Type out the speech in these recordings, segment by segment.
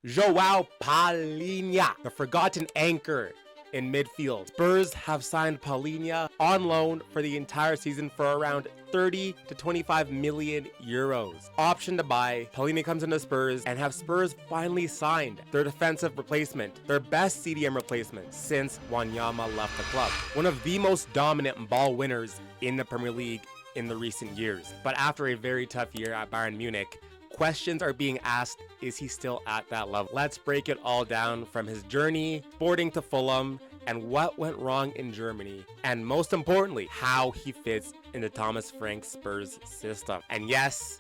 João Palhinha, the forgotten anchor in midfield. Spurs have signed Palhinha on loan for the entire season for around 30 to 25 million euros. Option to buy, Palhinha comes into Spurs and have Spurs finally signed their defensive replacement, their best CDM replacement since Wanyama left the club. One of the most dominant ball winners in the Premier League in the recent years. But after a very tough year at Bayern Munich, questions are being asked, is he still at that level? Let's break it all down from his journey, Sporting to Fulham, and what went wrong in Germany, and most importantly, how he fits into Thomas Frank's Spurs system. And yes,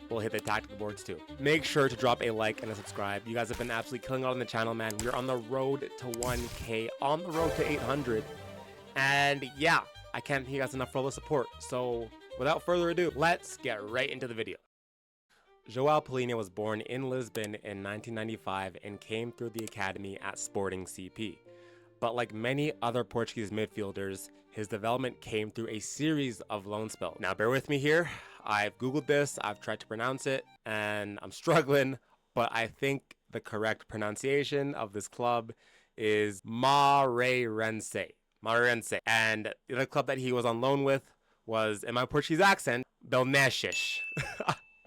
we'll hit the tactical boards too. Make sure to drop a like and a subscribe. You guys have been absolutely killing it on the channel, man. We're on the road to 1K, on the road to 800. And yeah, I can't thank you guys enough for all the support. So without further ado, let's get right into the video. João Palhinha was born in Lisbon in 1995 and came through the academy at Sporting CP. But like many other Portuguese midfielders, his development came through a series of loan spells. Now bear with me here, I've googled this, I've tried to pronounce it, and I'm struggling, but I think the correct pronunciation of this club is Mareirense. And the other club that he was on loan with was, in my Portuguese accent, Belenenses.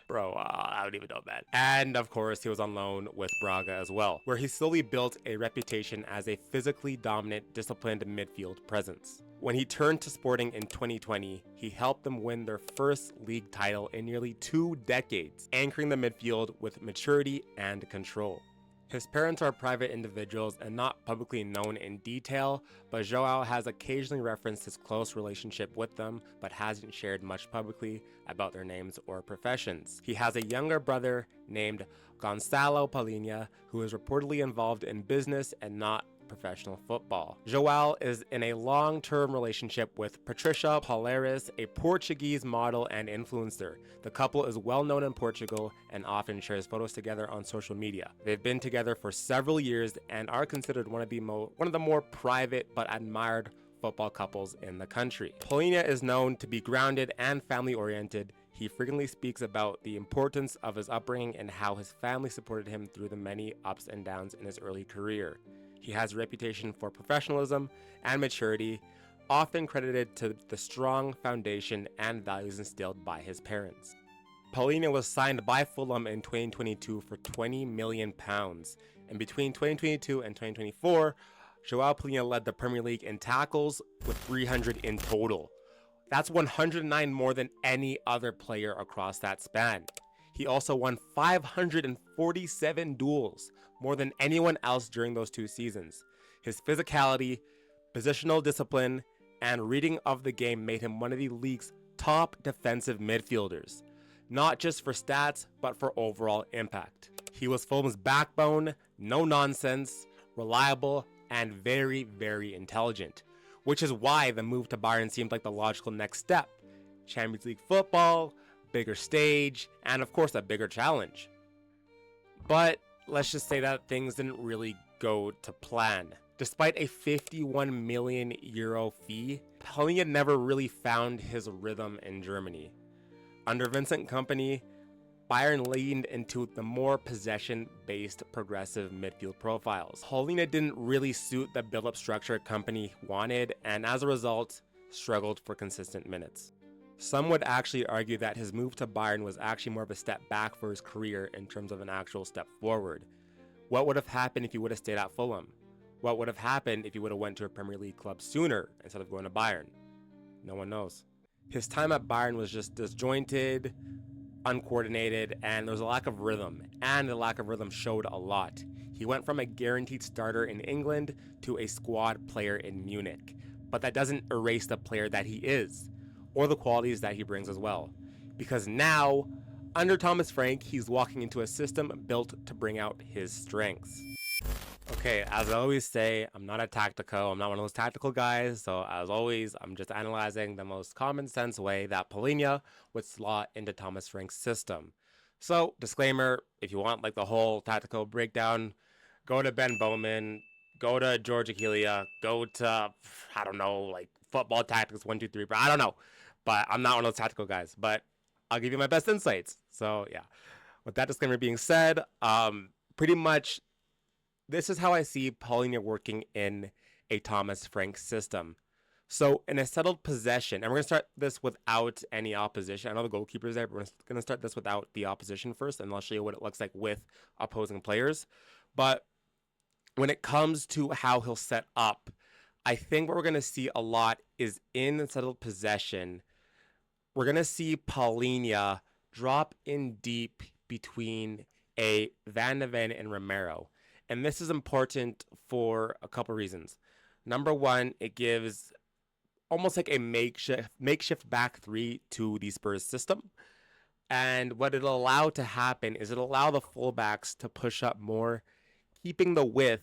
Bro, I don't even know, man. And of course, he was on loan with Braga as well, where he slowly built a reputation as a physically dominant, disciplined midfield presence. When he turned to Sporting in 2020, he helped them win their first league title in nearly 2 decades, anchoring the midfield with maturity and control. His parents are private individuals and not publicly known in detail, but João has occasionally referenced his close relationship with them, but hasn't shared much publicly about their names or professions. He has a younger brother named Gonçalo Palhinha, who is reportedly involved in business and not professional football. João is in a long-term relationship with Patricia Palhares, a Portuguese model and influencer. The couple is well known in Portugal and often shares photos together on social media. They've been together for several years and are considered one of the more private but admired football couples in the country. Palhinha is known to be grounded and family-oriented. He frequently speaks about the importance of his upbringing and how his family supported him through the many ups and downs in his early career. He has a reputation for professionalism and maturity, often credited to the strong foundation and values instilled by his parents. Palhinha was signed by Fulham in 2022 for £20 million, and between 2022 and 2024, João Palhinha led the Premier League in tackles with 300 in total. That's 109 more than any other player across that span. He also won 547 duels, more than anyone else during those 2 seasons. His physicality, positional discipline, and reading of the game made him one of the league's top defensive midfielders, not just for stats, but for overall impact. He was Fulham's backbone, no nonsense, reliable, and very, very intelligent, which is why the move to Bayern seemed like the logical next step. Champions League football, bigger stage, and of course a bigger challenge. But let's just say that things didn't really go to plan. Despite a 51 million euro fee, Palhinha never really found his rhythm in Germany. Under Vincent Kompany, Bayern leaned into the more possession-based progressive midfield profiles. Palhinha didn't really suit the build-up structure Kompany wanted, and as a result, struggled for consistent minutes. Some would actually argue that his move to Bayern was actually more of a step back for his career in terms of an actual step forward. What would have happened if he would have stayed at Fulham? What would have happened if he would have went to a Premier League club sooner instead of going to Bayern? No one knows. His time at Bayern was just disjointed, uncoordinated, and there was a lack of rhythm, and the lack of rhythm showed a lot. He went from a guaranteed starter in England to a squad player in Munich, but that doesn't erase the player that he is, or the qualities that he brings as well. Because now, under Thomas Frank, he's walking into a system built to bring out his strengths. Okay, as I always say, I'm not a tactico, I'm not one of those tactical guys, so as always, I'm just analyzing the most common sense way that Palhinha would slot into Thomas Frank's system. So, disclaimer, if you want like the whole tactical breakdown, go to Ben Bowman, go to George Achillia, go to, I don't know, like Football Tactics 1, 2, 3, I don't know. But I'm not one of those tactical guys, but I'll give you my best insights. So yeah, with that disclaimer being said, pretty much this is how I see Palhinha working in a Thomas Frank system. So in a settled possession, and we're going to start this without any opposition. I know the goalkeeper's there, but we're going to start this without the opposition first, and I'll show you what it looks like with opposing players. But when it comes to how he'll set up, I think what we're going to see a lot is in settled possession, we're going to see Palhinha drop in deep between a Van de Ven and Romero. And this is important for a couple reasons. Number one, it gives almost like a makeshift back three to the Spurs system. And what it'll allow to happen is it'll allow the fullbacks to push up more, keeping the width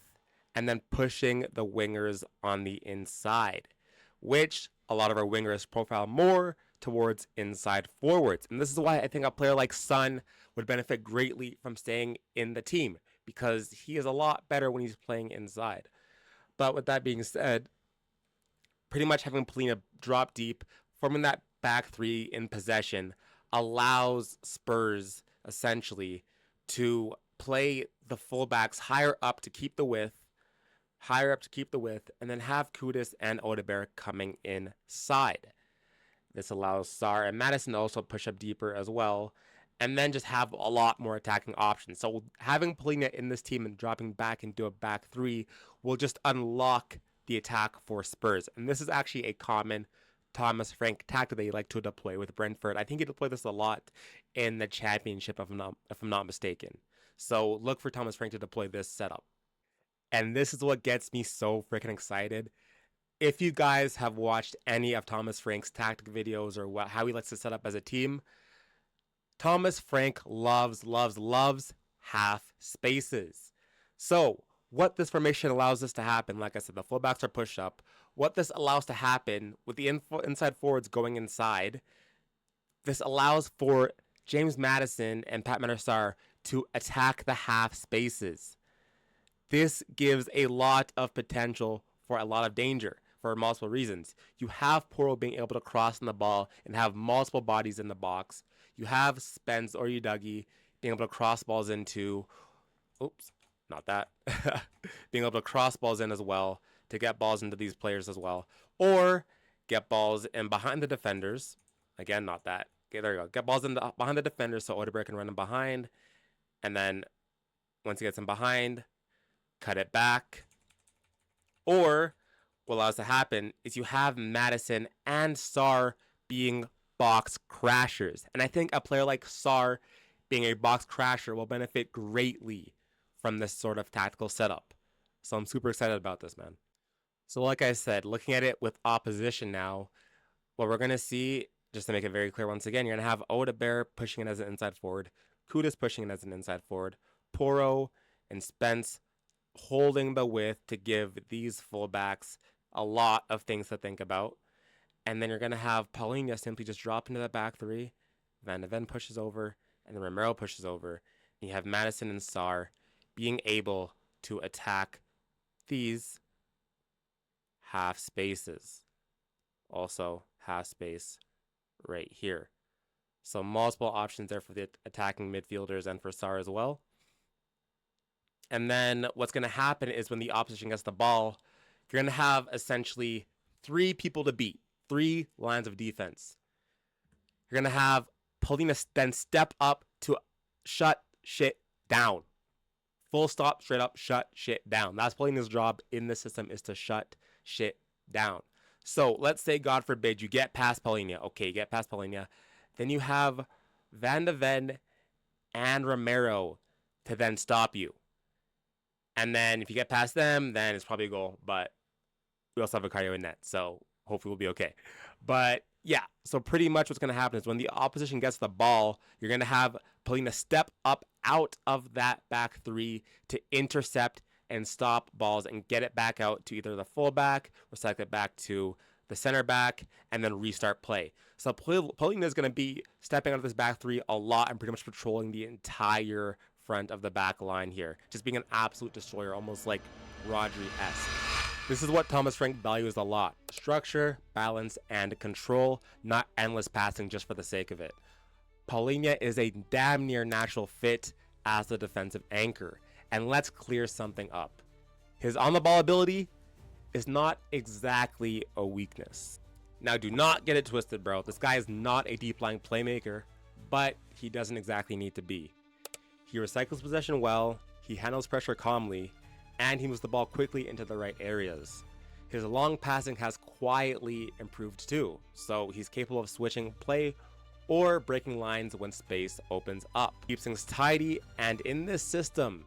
and then pushing the wingers on the inside, which a lot of our wingers profile more towards inside forwards. And this is why I think a player like Son would benefit greatly from staying in the team, because he is a lot better when he's playing inside. But with that being said, pretty much having Palhinha drop deep, forming that back three in possession, allows Spurs essentially to play the fullbacks higher up to keep the width, and then have Kudus and Odegaard coming inside. This allows Sarr and Maddison to also push up deeper as well, and then just have a lot more attacking options. So having Palhinha in this team and dropping back into a back three will just unlock the attack for Spurs. And this is actually a common Thomas Frank tactic that he like to deploy with Brentford. I think he deployed this a lot in the championship, if I'm not mistaken. So look for Thomas Frank to deploy this setup. And this is what gets me so freaking excited. If you guys have watched any of Thomas Frank's tactic videos or how he likes to set up as a team, Thomas Frank loves half spaces. So what this formation allows us to happen, like I said, the fullbacks are pushed up. What this allows to happen with the inside forwards going inside, this allows for James Maddison and Pat Sarr to attack the half spaces. This gives a lot of potential for a lot of danger for multiple reasons. You have Porro being able to cross in the ball and have multiple bodies in the box. You have Spence or Udagi being able to cross balls into, being able to cross balls in as well to get balls into these players as well. Or get balls in behind the defenders. Again, not that. Okay, there you go. Get balls in behind the defenders so Odegaard can run them behind. And then once he gets them behind, cut it back. Or what allows to happen is you have Maddison and Sarr being box crashers. And I think a player like Sarr being a box crasher will benefit greatly from this sort of tactical setup. So I'm super excited about this, man. So like I said, looking at it with opposition now, what we're going to see, just to make it very clear once again, you're going to have Odegaard pushing it as an inside forward, Kudus pushing it as an inside forward, Porro and Spence holding the width to give these fullbacks a lot of things to think about. And then you're going to have Palhinha simply just drop into the back three, Van de Ven pushes over, and then Romero pushes over. And you have Maddison and Sarr being able to attack these half spaces. Also, half space right here. So multiple options there for the attacking midfielders and for Sarr as well. And then what's going to happen is when the opposition gets the ball, you're going to have essentially three people to beat, three lines of defense. You're going to have Palhinha then step up to shut shit down. Full stop, straight up, shut shit down. That's Palhinha's job in the system, is to shut shit down. So let's say, God forbid, you get past Palhinha. Okay, you get past Palhinha. Then you have Van de Ven and Romero to then stop you. And then if you get past them, then it's probably a goal. But we also have a cardio in net, so hopefully we'll be okay. But yeah, so pretty much what's going to happen is when the opposition gets the ball, you're going to have Palhinha step up out of that back three to intercept and stop balls and get it back out to either the fullback, recycle it back to the center back, and then restart play. So Palhinha is going to be stepping out of this back three a lot and pretty much patrolling the entire front of the back line here, just being an absolute destroyer, almost like Rodri-esque. This is what Thomas Frank values a lot: structure, balance, and control, not endless passing just for the sake of it. Palhinha is a damn near natural fit as the defensive anchor, And let's clear something up. His on-the-ball ability is not exactly a weakness. Now, do not get it twisted, bro. This guy is not a deep-lying playmaker, but he doesn't exactly need to be. He recycles possession well, he handles pressure calmly, and he moves the ball quickly into the right areas. His long passing has quietly improved too, so he's capable of switching play or breaking lines when space opens up. Keeps things tidy, and in this system,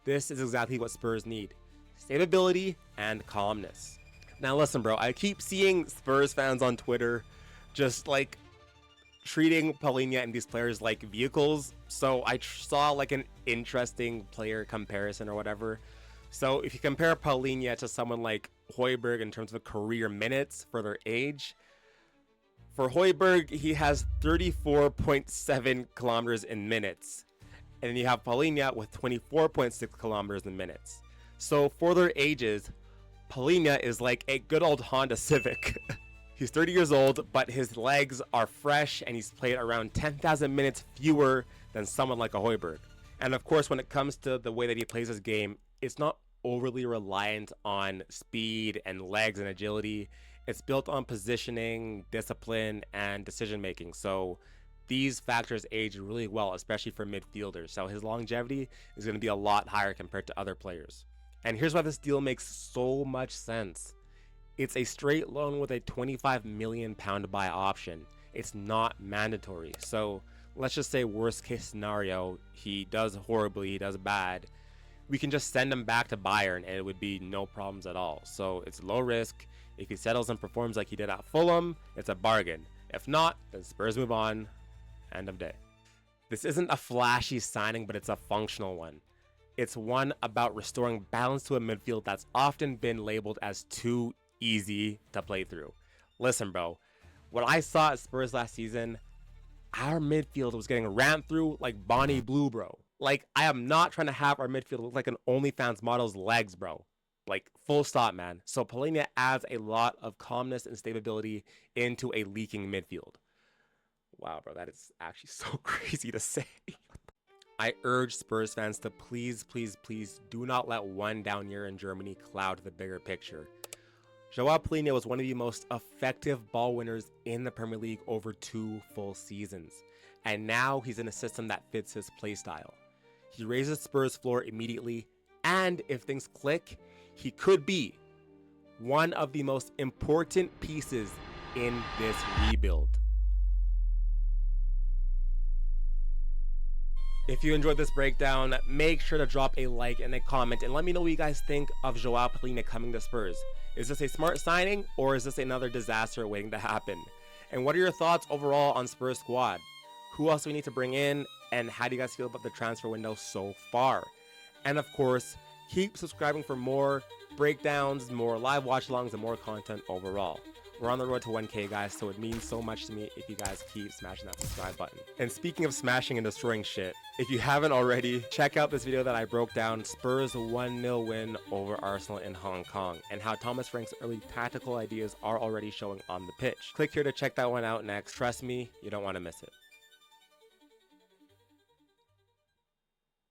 this is exactly what Spurs need. Stability and calmness. Now listen, bro, I keep seeing Spurs fans on Twitter just like treating Palhinha and these players like vehicles. So I saw like an interesting player comparison or whatever. So if you compare Palhinha to someone like Højbjerg in terms of career minutes for their age, for Højbjerg, he has 34.7 kilometers in minutes. And then you have Palhinha with 24.6 kilometers in minutes. So for their ages, Palhinha is like a good old Honda Civic. He's 30 years old, but his legs are fresh and he's played around 10,000 minutes fewer than someone like a Højbjerg. And of course, when it comes to the way that he plays his game, it's not overly reliant on speed and legs and agility. It's built on positioning, discipline, and decision making. So these factors age really well, especially for midfielders. So his longevity is going to be a lot higher compared to other players. And here's why this deal makes so much sense. It's a straight loan with a £25 million buy option. It's not mandatory. So let's just say worst case scenario, he does horribly, he does bad. We can just send him back to Bayern and it would be no problems at all. So it's low risk. If he settles and performs like he did at Fulham, it's a bargain. If not, then Spurs move on. End of day. This isn't a flashy signing, but it's a functional one. It's one about restoring balance to a midfield that's often been labeled as too easy to play through. Listen, bro, what I saw at Spurs last season, our midfield was getting ran through like Bonnie Blue, bro. Like, I am not trying to have our midfield look like an OnlyFans model's legs, bro. Like, full stop, man. So Palhinha adds a lot of calmness and stability into a leaking midfield. Wow, bro, that is actually so crazy to say. I urge Spurs fans to please, please, please do not let one down year in Germany cloud the bigger picture. João Palhinha was one of the most effective ball winners in the Premier League over 2 full seasons. And now he's in a system that fits his playstyle. He raises Spurs' floor immediately, and if things click, he could be one of the most important pieces in this rebuild. If you enjoyed this breakdown, make sure to drop a like and a comment and let me know what you guys think of João Palhinha coming to Spurs. Is this a smart signing or is this another disaster waiting to happen? And what are your thoughts overall on Spurs squad? Who else do we need to bring in? And how do you guys feel about the transfer window so far? And of course, keep subscribing for more breakdowns, more live watch-alongs, and more content overall. We're on the road to 1K, guys, so it means so much to me if you guys keep smashing that subscribe button. And speaking of smashing and destroying shit, if you haven't already, check out this video that I broke down Spurs' 1-0 win over Arsenal in Hong Kong, and how Thomas Frank's early tactical ideas are already showing on the pitch. Click here to check that one out next. Trust me, you don't want to miss it.